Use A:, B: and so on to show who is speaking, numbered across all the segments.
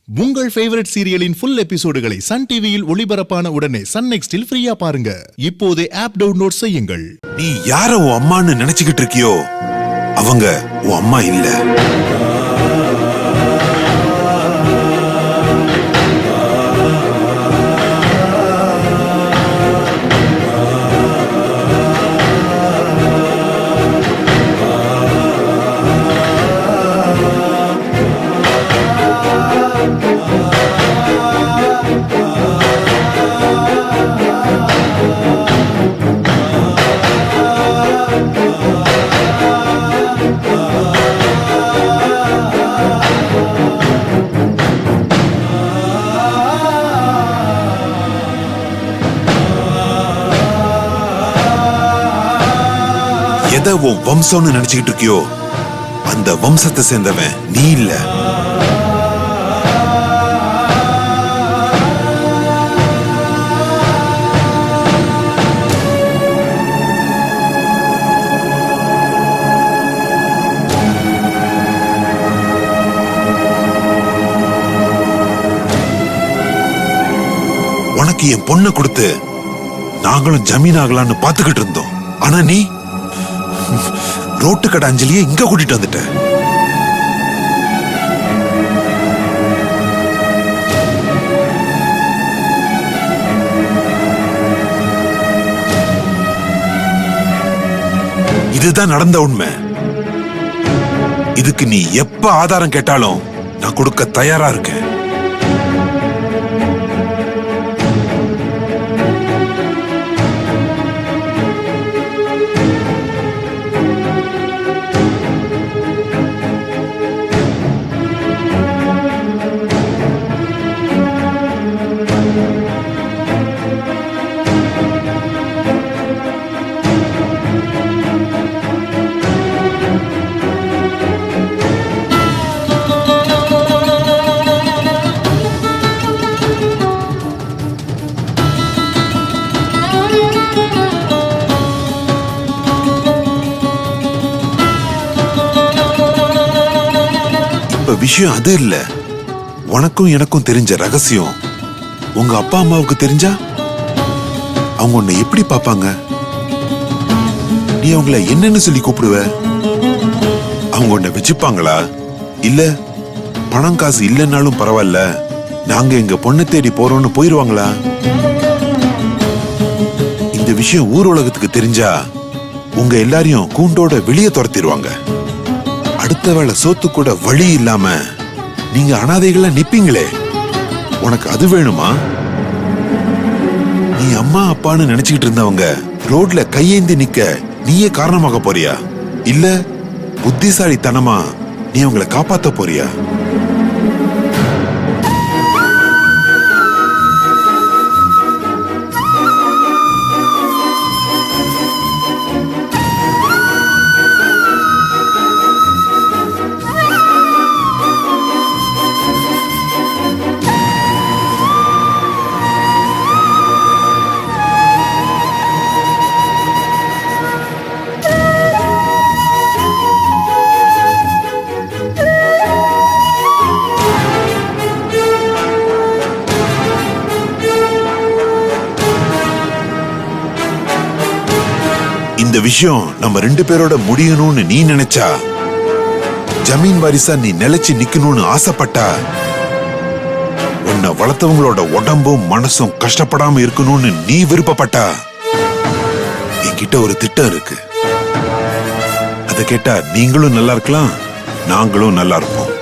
A: உங்கள் favourite சீரியலின் full எபிசோடுகளை Sun டிவியில் ஒளிபரப்பான உடனே சன் நெக்ஸ்டில் ஃப்ரீயா பாருங்க. இப்போதே ஆப் டவுன்லோட் செய்யுங்கள்.
B: நீ யார உன் அம்மான்னு நினைச்சுக்கிட்டு இருக்கியோ அவங்க உன் அம்மா இல்ல. எதை உன் வம்சம்னு நினைச்சுக்கிட்டு இருக்கியோ அந்த வம்சத்தை சேர்ந்தவன் நீ இல்ல. உனக்கு என் பொண்ணை கொடுத்து நாங்களும் ஜமீன் ஆகலான்னு பாத்துக்கிட்டு இருந்தோம். ஆனா நீ ரோட்டு கடை அஞ்சலியை இங்க கூட்டிட்டு வந்துட்ட. இதுதான் நடந்த உண்மை. இதுக்கு நீ எப்ப ஆதாரம் கேட்டாலும் நான் கொடுக்க தயாரா இருக்கேன். விஷயம் அது இல்ல. உனக்கும் எனக்கும் தெரிஞ்ச ரகசியம் உங்க அப்பா அம்மாவுக்கு தெரிஞ்சா அவங்க உன்னை எப்படி பாப்பாங்க? நீ அவங்கள என்னன்னு சொல்லி கூப்பிடுவ? அவங்க உன்னை வச்சுப்பாங்களா? இல்ல பணம் காசு இல்லைன்னாலும் பரவாயில்ல நாங்க எங்க பொண்ணை தேடி போறோம்னு போயிருவாங்களா? இந்த விஷயம் ஊர் உலகத்துக்கு தெரிஞ்சா உங்க எல்லாரையும் கூண்டோட வெளியே துரத்திடுவாங்க. அடுத்த வேளை சோத்து கூட வழி இல்லாம நீங்க அனாதைகளா நிப்பீங்களே. உனக்கு அது வேணுமா? நீ அம்மா அப்பான்னு நினைச்சுக்கிட்டு இருந்தவங்க ரோட்ல கையேந்தி நிக்க நீயே காரணமாக போறியா? இல்ல புத்திசாலித்தனமா நீ அவங்களை காப்பாத்த போறியா? இந்த விஷயம் நம்ம ரெண்டு பேரோட முடியணும்னு நீ நினைச்சா, ஜமீன் வாரிசா நீ நிலைச்சு நிக்கணும்னு ஆசைப்பட்டா, உன்னை வளர்த்தவங்களோட உடம்பும் மனசும் கஷ்டப்படாம இருக்கணும்னு நீ விருப்பப்பட்டா, என்கிட்ட ஒரு திட்டம் இருக்கு. அதை கேட்டா நீங்களும் நல்லா இருக்கலாம், நாங்களும் நல்லா இருப்போம்.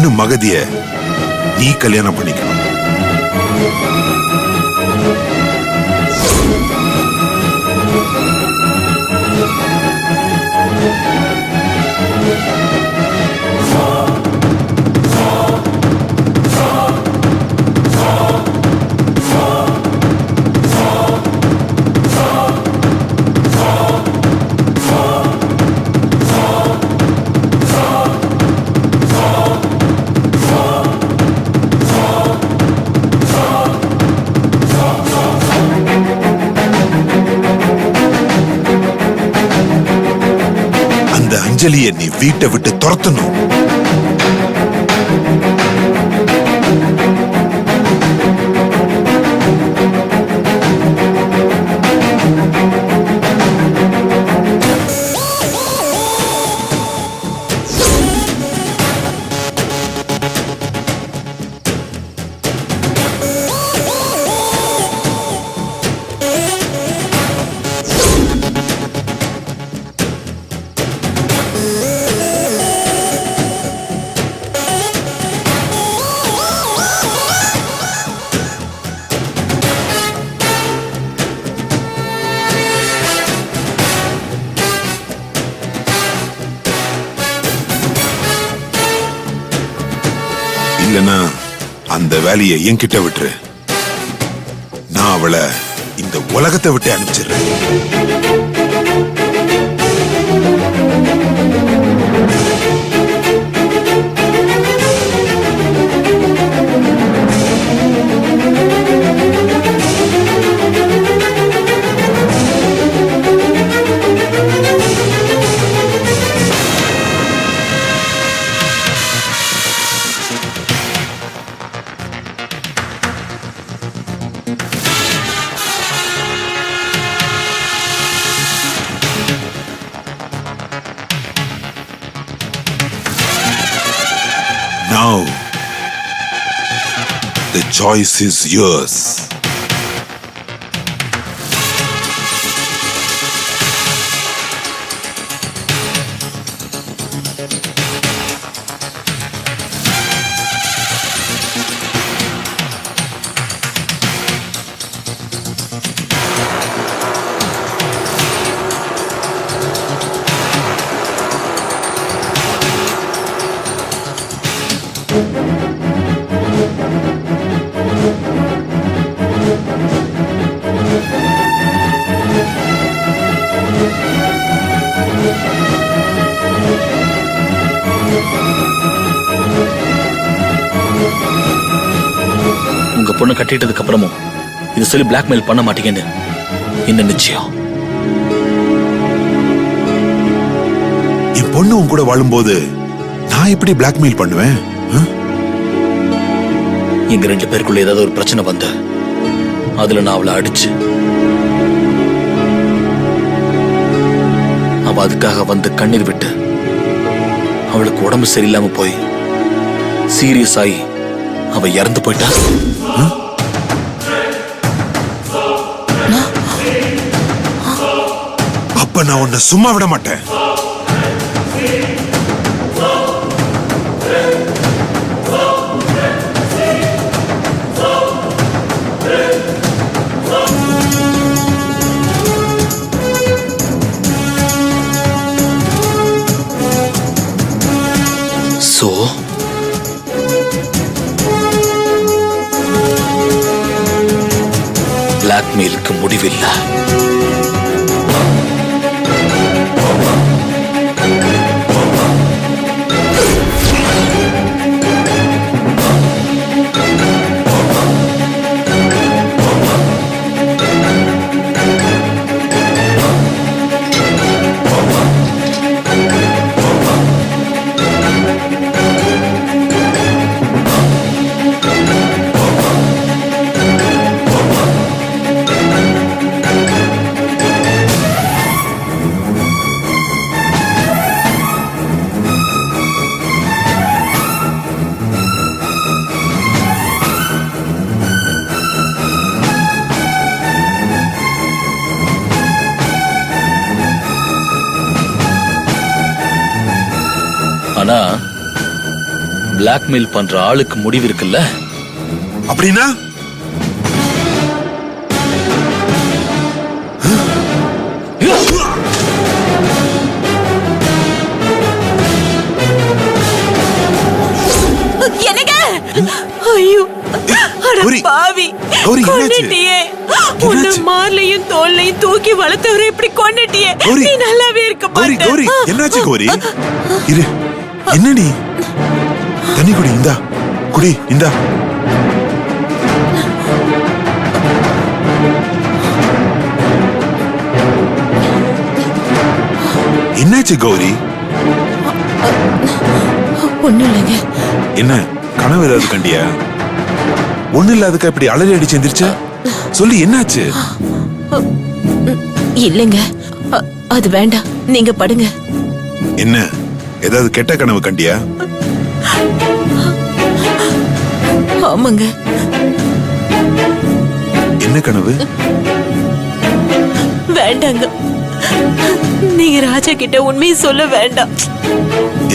B: பொண்ணு மகதிய நீ கல்யாணம் பண்ணிக்கணும். அஞ்சலியை நீ வீட்டை விட்டு துரத்தணும். இல்லனா அந்த வேலையை என்கிட்ட விட்டுரு. நான் அவளை இந்த உலகத்தை விட்டு அனுப்பிச்சிடுறேன். Now, the choice is yours.
C: உங்க பொண்ணு கட்டிட்டதுக்கு அப்புறமும் இது சொல்லி பிளாக்மெயில் பண்ண மாட்டீங்கன்னு என்ன நிச்சயம்?
B: என் பொண்ணு உன் கூட வாழும்போது நான் எப்படி பிளாக்மெயில் பண்ணுவேன்?
C: எங்க ரெண்டு பேருக்குள்ள ஏதாவது ஒரு பிரச்சனை வந்து அதுல நான் அவளை அடிச்சு அவ அதுக்காக வந்து கண்ணீர் விட்டு அவளுக்கு உடம்பு சரியில்லாம போய் சீரியஸ் ஆகி அவ இறந்து போயிட்டா,
B: அப்ப நான் உன்னை சும்மா விட மாட்டேன்.
C: சோ பிளாக்மெயிலுக்கு முடிவில்லை. ஆனா பிளாக்மெயில் பண்ற ஆளுக்கு முடிவு இருக்குல்ல?
B: அப்படின்னா
D: என்னங்க? ஐயோ, அட
B: கௌரி,
D: பாவி,
B: கௌரி, என்னாச்சு?
D: கொன்னுட்டியே. உன்னை
B: என்னாச்சு?
D: மார்லையும் தோல்லையும் தூக்கி வளர்த்தவரை இப்படி கொன்னுட்டியே.
B: கௌரி,
D: நீ நல்லாவே இருக்க
B: கௌரி,
D: மாட்ட.
B: கௌரி, என்னாச்சு கௌரி? இரு, என்னடி? தண்ணி குடி, இந்தா குடி, இந்தா. என்னாச்சு கௌரி?
D: ஒண்ணும் இல்லைங்க.
B: என்ன கனவு ஏதாவது கண்டியா? ஒண்ணு இல்லாதக்கா இப்படி அலறி அடிச்சு எந்திரிச்ச? சொல்லி என்னாச்சு?
D: இல்லைங்க, அது வேண்டாம், நீங்க படுங்க.
B: என்ன ஏதாவது கெட்ட கனவு கண்டியா?
D: ஆமாங்க.
B: என்ன கனவு?
D: வேண்டாங்க, நீங்க ராஜா கிட்ட உண்மையை சொல்ல வேண்டாம்.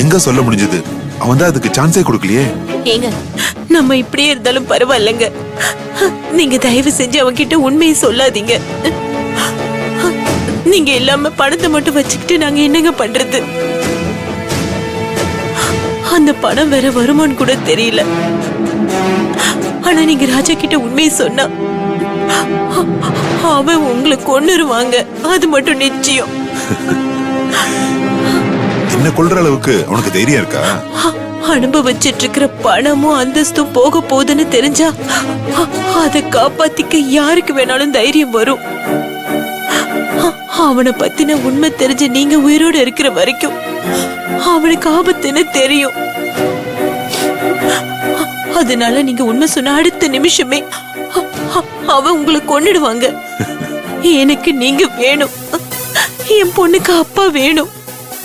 B: எங்க சொல்ல முடிஞ்சது? அவன் தான் அதுக்கு சான்ஸே கொடுக்கலையே.
D: ஏங்க, நம்ம இப்படியே இருந்தாலும் பரவாயில்லைங்க. நீங்க தயவு செஞ்சு அவன்கிட்ட உண்மையை சொல்லாதீங்க. நீங்க இல்லாம பணத்தை மட்டும் வச்சுக்கிட்டு நாங்க என்னங்க பண்றது? அந்த பணம் வேற வருமானு கூட தெரியல. ஆனா நீங்க ராஜா கிட்ட உண்மையை சொன்னா அவன் உங்களை கொன்னுருவாங்க, அது மட்டும் நிச்சயம்.
B: என்ன கொல்ற அளவுக்கு அவனுக்கு தைரியம் இருக்கா?
D: அனுபவிச்சிட்டு இருக்கிற பணமும் அந்தஸ்தும் போக போகுதுன்னு தெரிஞ்சா அதை காப்பாத்திக்க யாருக்கு வேணாலும் தைரியம் வரும். அவனை பத்தின உண்மை தெரிஞ்ச நீங்க உயிரோட இருக்கிற வரைக்கும் அவனுக்கு ஆபத்துன்னு தெரியும். அதனால நீங்க உண்மை சொன்ன அடுத்த நிமிஷமே அவன் உங்களை கொன்னுடுவாங்க. எனக்கு நீங்க வேணும், என் பொண்ணுக்கு அப்பா வேணும்.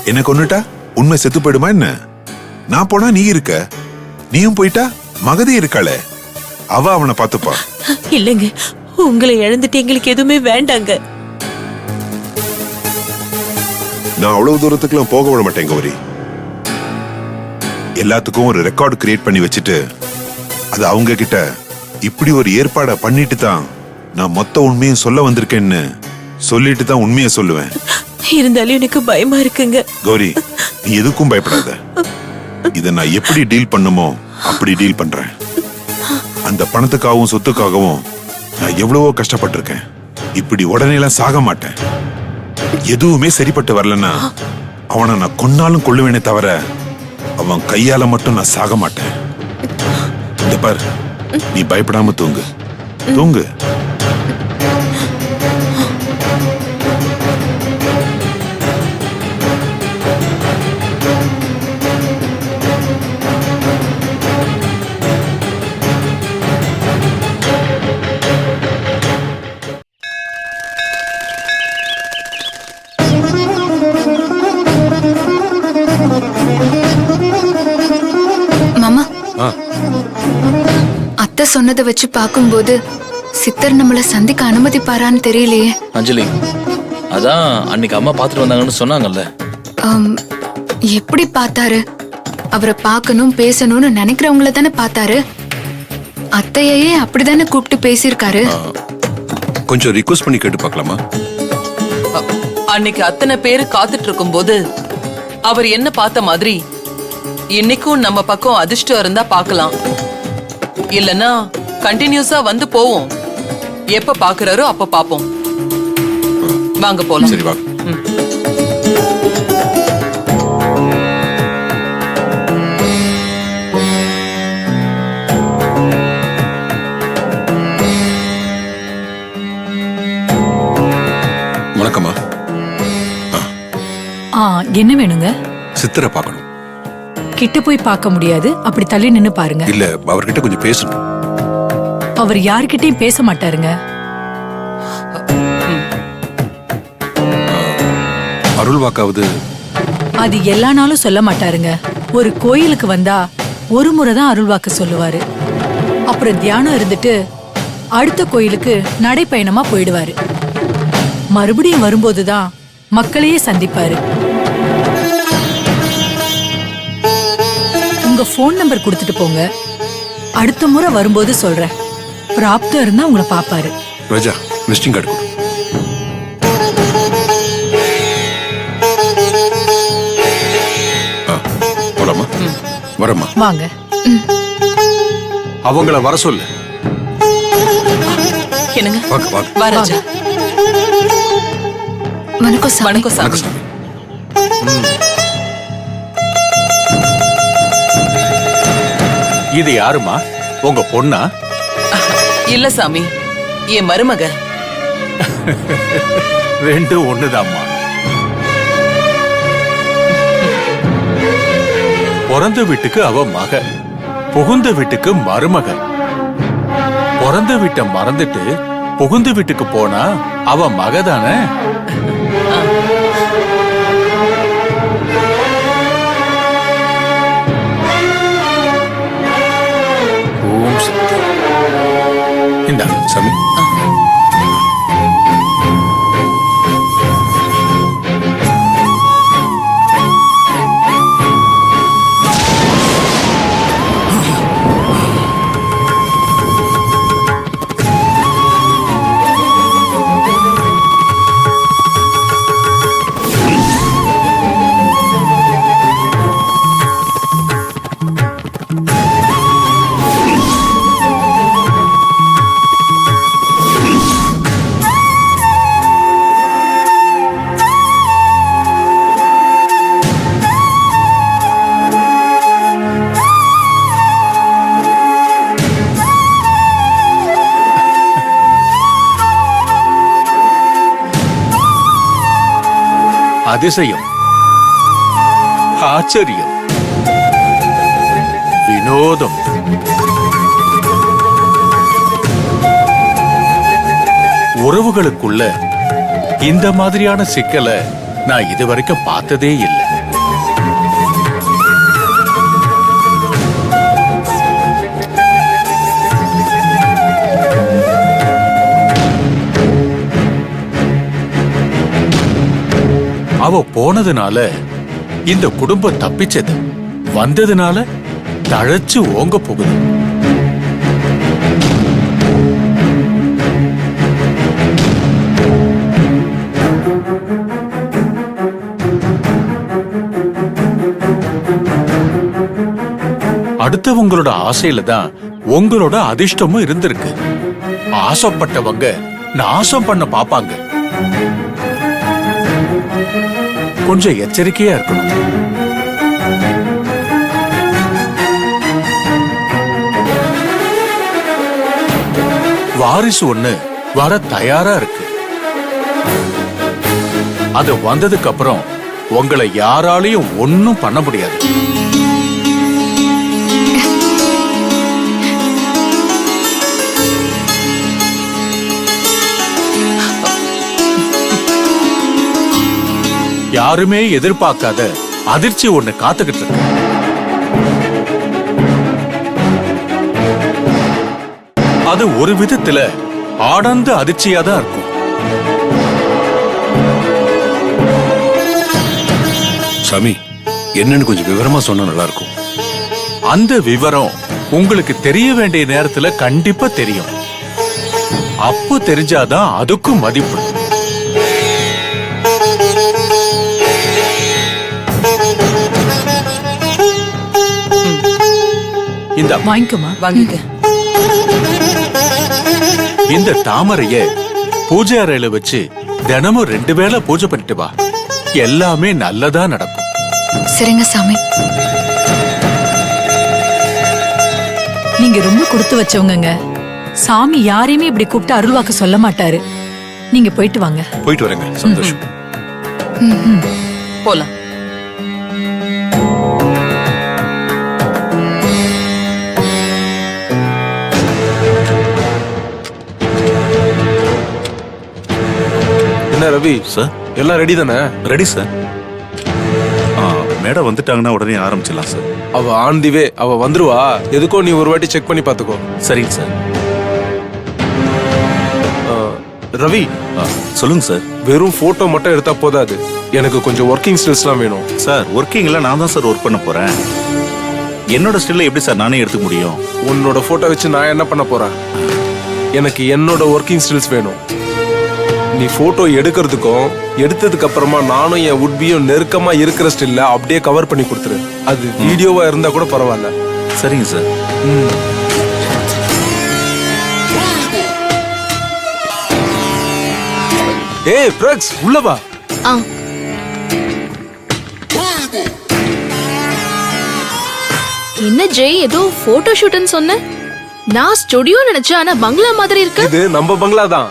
B: என்ன கொன்னுட்டா உண்மை செத்து போயிடுமா என்ன? நான் போனா நீ இருக்க, நீயும் போயிட்டா மகதி இருக்காளே, அவ அவனை பாத்துப்பா.
D: இல்லைங்க, உங்களை இழந்துட்டு எங்களுக்கு எதுவுமே வேண்டாங்க.
B: நான் அவ்வளவு தூரத்துக்குலாம் போக விட மாட்டேன் கௌரி. எல்லாத்துக்கும் ஒரு ரெக்கார்டு கிரியேட் பண்ணி வச்சுட்டு அது அவங்க கிட்ட இப்படி ஒரு ஏற்பாட பண்ணிட்டு தான் நான் மொத்த உண்மையும் சொல்ல வந்திருக்கேன்னு சொல்லிட்டு தான் உண்மையை சொல்லுவேன்.
D: இருந்தாலும் எனக்கு பயமா இருக்குங்க.
B: கௌரி, நீ எதுக்கும் பயப்படாத. இத நான் எப்படி டீல் பண்ணுமோ அப்படி டீல் பண்றேன். அந்த பணத்துக்காகவும் சொத்துக்காகவும் நான் எவ்வளவோ கஷ்டப்பட்டிருக்கேன். இப்படி உடனே எல்லாம் சாக மாட்டேன். எதுவுமே சரிப்பட்டு வரலன்னா அவனை நான் கொன்னாலும் கொள்ளுவேனே தவிர அவன் கையால மட்டும் நான் சாக மாட்டேன். இந்த பார், நீ பயப்படாம தூங்கு, தூங்கு.
E: மாமா, அத்தை சொன்னதை வச்சு பார்க்கும்போது சித்தர் நம்மள சந்திக்க அனுமதிப்பாரான்னு தெரியலையே.
C: அஞ்சலி, அதான் அன்னைக்கு அம்மா பாத்துட்டு வந்தாங்கன்னு சொன்னாங்கல்ல.
E: எப்படி பார்த்தாரு? அவரை பார்க்கணும் பேசணும்னு நினைக்கிறவங்கள தானே பார்த்தாரு. அத்தையே அப்படிதானே கூப்பிட்டு பேசியிருக்காரு.
F: கொஞ்சம் ரிக்வெஸ்ட் பண்ணி கேட்டு பார்க்கலாமா?
G: அன்னைக்கு அத்தனை பேரு காத்துட்டு இருக்கும் போது அவர் என்ன பார்த்த மாதிரி இன்னைக்கும் நம்ம பக்கம் அதிர்ஷ்டம் இருந்தா பார்க்கலாம். இல்லனா கண்டினியூஸா வந்து போவோம். எப்ப பாக்குறாரோ அப்ப பாப்போம். வாங்க போலாம்.
F: சரி, வாங்க. வணக்கம்மா.
H: என்ன வேணுங்க?
F: சித்தரை பார்க்கணும்.
H: கிட்ட போய் பார்க்க முடியாது, அப்படி தள்ளி நின்னு பாருங்க.
F: இல்ல, அவர்கிட்ட கொஞ்சம் பேசணும்.
H: அவர் யார்கிட்டயும் பேச மாட்டாருங்க.
F: அருள் வாக்காவது?
H: அது எல்லா நாளும் சொல்ல மாட்டாருங்க. ஒரு கோயிலுக்கு வந்தா ஒரு முறை தான் அருள் வாக்கு சொல்லுவாரு. அப்புறம் தியானம் இருந்துட்டு அடுத்த கோயிலுக்கு நடைப்பயணமா போயிடுவாரு. மறுபடியும் வரும்போதுதான் மக்களையே சந்திப்பாரு. உங்க உங்க ஃபோன் நம்பர் கொடுத்துட்டு போங்க. அடுத்த முறை வரும்போது சொல்றேன். பிராப்தம் இருந்தா உங்களை பாப்பாரு.
F: ரோஜா விசிட்டிங் கார்டு கொடு. போலாமா? வரமா?
H: வாங்க.
F: அவங்கள வர சொல்லு.
G: என்னங்க?
F: வாங்க வாங்க.
G: வா ராஜா.
E: வணக்கம் சாமி.
G: வணக்கம் சாமி.
F: சாமி.
I: இது யாருமா? உங்க பொண்ணா?
G: இல்ல சாமி, என் மருமக.
I: ரெண்டும் ஒண்ணுதாம்மா. பிறந்த வீட்டுக்கு அவ மக, புகுந்த வீட்டுக்கு மருமக. பிறந்த வீட்டை மறந்துட்டு புகுந்த வீட்டுக்கு போனா அவ மகதானே. ஓம் சக்தி. இந்தாங்க
F: சாமி.
I: அதிசயம், ஆச்சரியம், வினோதம், உறவுகளுக்குள்ள இந்த மாதிரியான சிக்கலை நான் இதுவரைக்கும் பார்த்ததே இல்லை. அவ போனதுனால இந்த குடும்பம் தப்பிச்சது, வந்ததுனால தழைச்சு ஓங்க போகுது. அடுத்தவங்களோட ஆசையில தான் உங்களோட அதிர்ஷ்டமும் இருந்திருக்கு. ஆசைப்பட்டவங்க நாசம் பண்ண பாப்பாங்க. கொஞ்சம் எச்சரிக்கையா இருக்கணும். வாரிசு ஒண்ணு வர தயாரா இருக்கு. அது வந்ததுக்கு அப்புறம் உங்களை யாராலையும் ஒண்ணும் பண்ண முடியாது. யாருமே எதிர்பார்க்காத அதிர்ச்சி ஒண்ணு காத்துக்கிட்டு இருக்கு. அது ஒரு விதத்துல ஆனந்த அதிர்ச்சியா தான் இருக்கும்.
F: சாமி, என்னன்னு கொஞ்சம் விவரமா சொன்னா நல்லா இருக்கும்.
I: அந்த விவரம் உங்களுக்கு தெரிய வேண்டிய நேரத்துல கண்டிப்பா தெரியும். அப்போ தெரிஞ்சாதான் அதுக்கும் மதிப்பு. இந்த
H: வாங்கிக்கோமா.
G: வாங்கிக்க.
I: இந்த தாமரைய பூஜை அறையில வச்சு தினமும் 2 வேளை பூஜை பண்ணிட்டு வா. எல்லாமே நல்லதா நடக்கும்.
E: சரிங்க சாமி.
H: நீங்க ரொம்ப கொடுத்து வச்சவங்கங்க. சாமி யாரையுமே இப்படி கூப்பிட்டு அருள்வாக்கு சொல்ல மாட்டாரு. நீங்க போயிட்டு வாங்க.
F: போயிட்டு வரேங்க. சந்தோஷம்.
G: போலாம்.
J: என்ன ரவி
F: சார்,
J: எல்லாம் ரெடி தானே?
F: Ready sir. மேடம் வந்துட்டாங்கன்னா உடனே ஆரம்பிச்சிடலாம் சார்.
J: அவ ஆன் தி வே, அவ வந்துருவா. எதுக்கோ நீ ஒரு வாட்டி செக் பண்ணி பாத்துக்கோ.
F: சரிங்க சார்.
J: ரவி,
F: சொல்லுங்க சார்.
J: வெறும் போட்டோ மட்டும் எடுத்தா போதாது. எனக்கு கொஞ்சம் ஒர்க்கிங் ஸ்கில்ஸ்லாம் வேணும்.
F: சார், ஒர்க்கிங்ல நான் தான் சார் ஒர்க் பண்ண போறேன்.
K: என்னோட ஸ்டில்ல எப்படி சார் நானே எடுத்துக்க முடியும்?
J: உன்னோட போட்டோ வச்சு நான் என்ன பண்ண போறேன்? எனக்கு என்னோட ஒர்க்கிங் ஸ்டில்ஸ் வேணும். நீ போட்டோ எடுக்கிறதுக்கும் எடுத்ததுக்கு அப்புறமா நானும் என் உட்பியும் நெருக்கமா இருக்கிற ஸ்டில்ல அப்படியே கவர் பண்ணி கொடுத்துரு. அது வீடியோவா இருந்தா கூட பரவாயில்ல.
K: சரிங்க சார்.
J: ஏய் பிரக்ஸ், உள்ள வா.
L: என்ன ஜெய், ஏதோ போட்டோ ஷூட்னு சொன்ன? நான் ஸ்டுடியோ நினைச்சேன், ஆனா பங்களா மாதிரி இருக்கு.
J: இது நம்ம பங்களா தான்.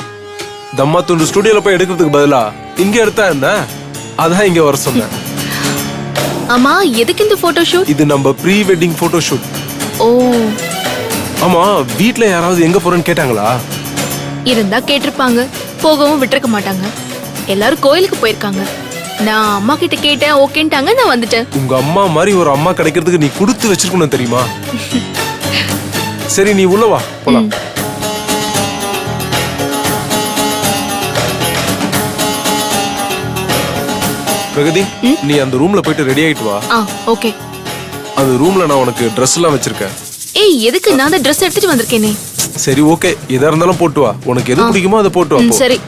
J: தம்மா துண்டு ஸ்டுடியோல போய் எடுக்கிறதுக்கு பதிலா இங்க எடுத்தா என்ன? அதான் இங்க வர சொன்னேன்.
L: ஆமா, எதுக்கு இந்த போட்டோ ஷூட்?
J: இது நம்ம ப்ரீ வெட்டிங் போட்டோ ஷூட்.
L: ஓ.
J: ஆமா, வீட்ல யாராவது எங்க போறேன்னு கேட்டாங்களா?
L: இருந்தா கேட்டிருப்பாங்க, போகவும் விட்டுருக்க மாட்டாங்க. எல்லாரும் கோயிலுக்கு போயிருக்காங்க. நான் அம்மா கிட்ட கேட்டேன், ஓகேன்ட்டாங்க, நான் வந்துட்டேன்.
J: உங்க அம்மா மாதிரி ஒரு அம்மா கிடைக்கிறதுக்கு நீ கொடுத்து வச்சிருக்கணும் தெரியுமா? சரி, நீ உள்ள வா, போலாம். பிரகதி, நீ அந்த ரூம்ல போயிட்டு ரெடி ஆயிட்டு வா.
L: ஓகே.
J: அந்த ரூம்ல நான் உனக்கு Dress எல்லாம் வச்சிருக்கேன்.
L: ஏய், எதுக்கு? நான் அந்த Dress எடுத்துட்டு வந்திருக்கேனே.
J: சரி, ஓகே, எதா இருந்தாலும் போட்டு வா. உனக்கு எது பிடிக்குமோ அதை போட்டு வா.
L: சரி.